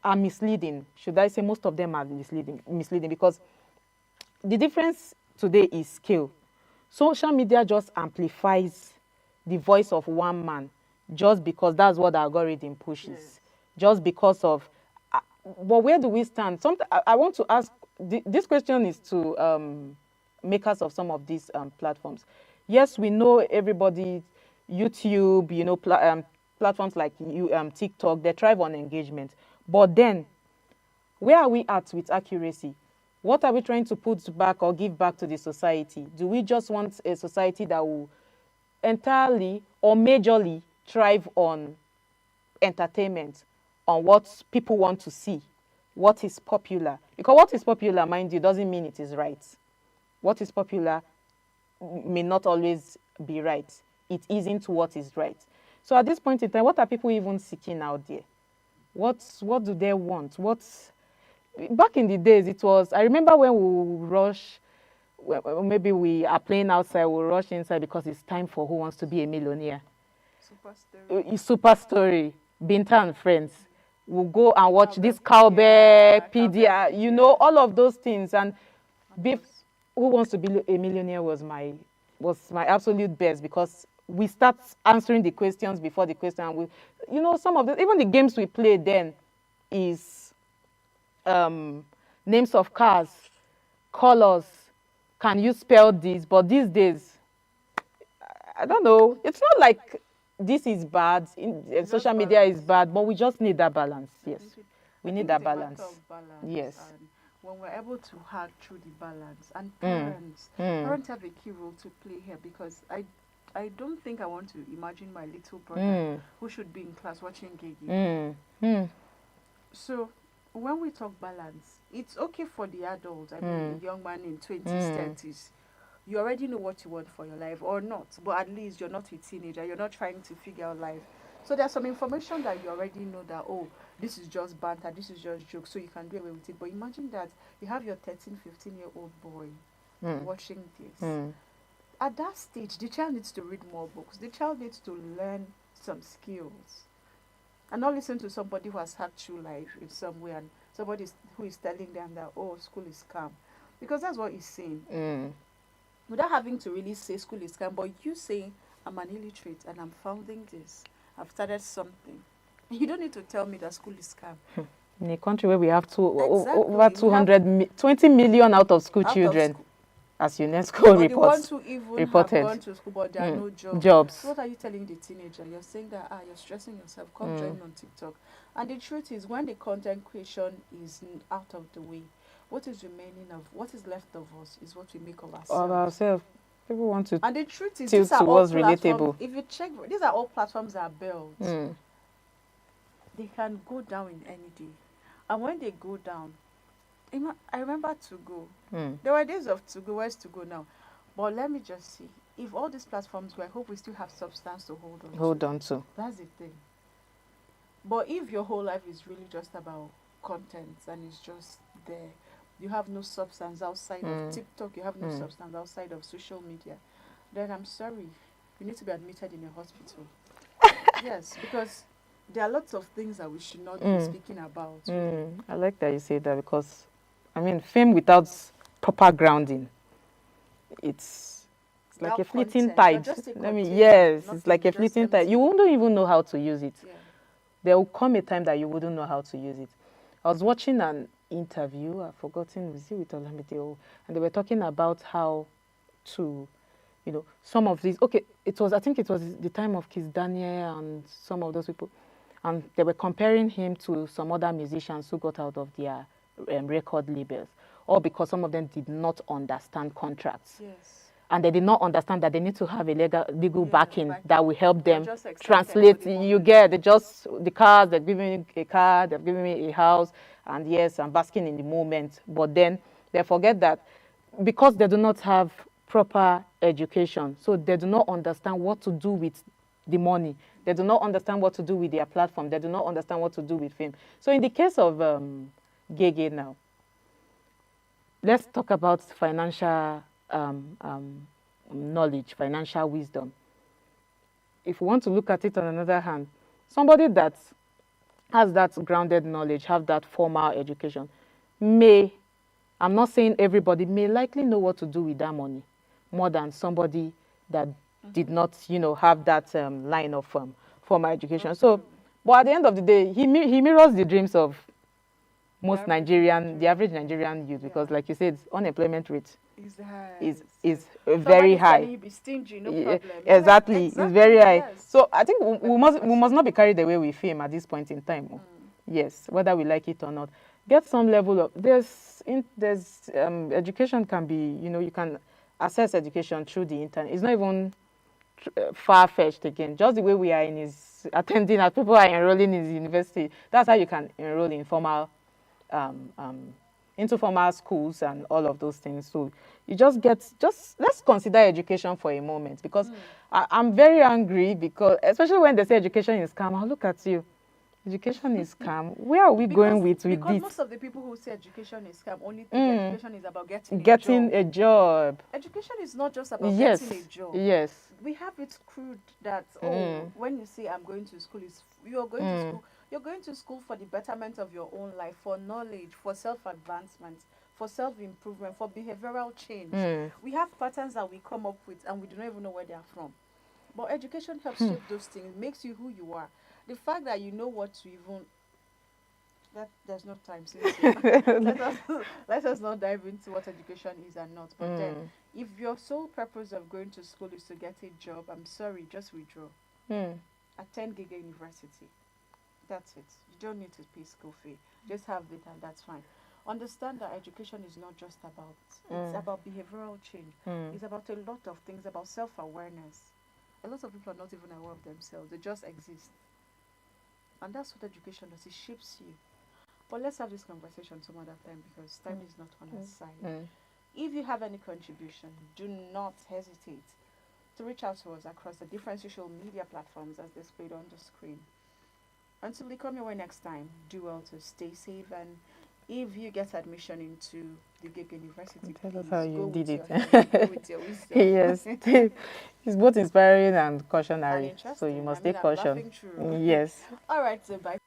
are misleading. Should I say most of them are misleading, because the difference today is scale. Social media just amplifies the voice of one man, just because that's what the algorithm pushes. Just because of, but where do we stand? I want to ask, this question is to makers of some of these platforms. Yes, we know everybody, YouTube, platforms like TikTok, they thrive on engagement. But then, where are we at with accuracy? What are we trying to put back or give back to the society? Do we just want a society that will entirely or majorly thrive on entertainment, on what people want to see, what is popular? Because what is popular, mind you, doesn't mean it is right. What is popular may not always be right. It isn't what is right. So at this point in time, what are people even seeking out there? What do they want? Back in the days, it was, I remember when we rush, maybe we are playing outside, we rush inside because it's time for Who Wants to Be a Millionaire. Super Story, Binta and Friends. We'll go and watch this Cowbell, PDR, you know, all of those things. And Who Wants to Be a Millionaire was my absolute best, because we start answering the questions before the question. And you know, some of the, even the games we play then is names of cars, colors, can you spell this? But these days, I don't know. It's not like this is bad, social media is bad, but we just need that balance. Yes, we need that balance. Yes. And when we're able to hack through the balance, and parents have a key role to play here, because I don't think I want to imagine my little brother who should be in class watching Gigi. So when we talk balance, it's okay for the adult. I mean, the young man in 20s, 30s. You already know what you want for your life, or not, but at least you're not a teenager. You're not trying to figure out life. So there's some information that you already know that, oh, this is just banter, this is just joke, so you can do away with it. But imagine that you have your 13, 15-year-old boy watching this. At that stage, the child needs to read more books. The child needs to learn some skills. And not listen to somebody who has hacked through life in some way, and somebody who is telling them that, oh, school is scam. Because that's what he's saying. Without having to really say school is scam, but you saying, I'm an illiterate and I'm founding this. I've started something. You don't need to tell me that school is scam. In a country where we have over 20 million out of school children, as UNESCO reports, the ones who even reported. Have gone to school, but there are no jobs. So what are you telling the teenager? You're saying that you're stressing yourself. Come join me on TikTok. And the truth is, when the content creation is out of the way, what is remaining of what is left of us is what we make of ourselves. Of ourselves. People want to. And the truth is, these are all relatable. If you check, these are all platforms that are built. They can go down in any day, and when they go down, I remember To Go. There were days of To Go. Where's To Go now? But let me just see. If all these platforms were, I hope we still have substance to hold on to. That's the thing. But if your whole life is really just about content and it's just there, you have no substance outside of TikTok, you have no substance outside of social media, then I'm sorry, you need to be admitted in a hospital. Yes, because there are lots of things that we should not be speaking about. I like that you say that, because, I mean, fame without proper grounding, it's like a fleeting tide. It's like a fleeting tide. You wouldn't even know how to use it. Yeah. There will come a time that you wouldn't know how to use it. I was watching an interview, I've forgotten, was it with Olamide, and they were talking about how to, you know, some of these, I think it was the time of Kiss Daniel and some of those people, and they were comparing him to some other musicians who got out of their record labels, all because some of them did not understand contracts. Yes. And they did not understand that they need to have a legal backing that will help them translate. The cars, they're giving me a car, they're giving me a house, and yes, I'm basking in the moment. But then they forget that because they do not have proper education, so they do not understand what to do with the money. They do not understand what to do with their platform. They do not understand what to do with fame. So in the case of Gege now, let's talk about financial knowledge, financial wisdom. If we want to look at it on another hand, somebody that has that grounded knowledge, have that formal education, I'm not saying everybody, may likely know what to do with that money more than somebody that did not, have that line of formal education. So, but at the end of the day, he mirrors the dreams of most the average Nigerian youth, because like you said, unemployment rate is very high. Be stingy, no problem. Exactly, it's very high. Yes. So I think we must not be carried away with fame at this point in time. Yes, whether we like it or not. Get some level of education can be, you can access education through the internet. It's not even far-fetched again. Just the way we are in is attending as people are enrolling in the university. That's how you can enroll in formal um, um, into formal schools and all of those things. So you just let's consider education for a moment, because I'm very angry, because especially when they say education is scam. I'll look at you. Education is scam. Where are we going with because this? most of the people who say education is scam only think education is about getting Getting a job. a job. Education is not just about Yes. getting a job. Yes. We have it screwed that when you say I'm going to school, you're going to school. You're going to school for the betterment of your own life, for knowledge, for self-advancement, for self-improvement, for behavioral change. We have patterns that we come up with and we do not even know where they are from. But education helps shape those things, makes you who you are. The fact that you know what to even there's no time since let us not dive into what education is and not. But then if your sole purpose of going to school is to get a job, I'm sorry, just withdraw. Attend Giga University. That's it. You don't need to pay school fee. Just have it and that's fine. Understand that education is not just about it's about behavioral change. It's about a lot of things, about self-awareness. A lot of people are not even aware of themselves. They just exist. And that's what education does. It shapes you. But let's have this conversation some other time, because time is not on our side. If you have any contribution, do not hesitate to reach out to us across the different social media platforms as displayed on the screen. Until we come your way next time, do well to stay safe, and if you get admission into the Gig University, Tell us please how go you with did your it. head, go with your wisdom. Yes. It's both inspiring and And cautionary. So interesting. you must I mean, take I'm caution. laughing through. Yes. All right, so bye.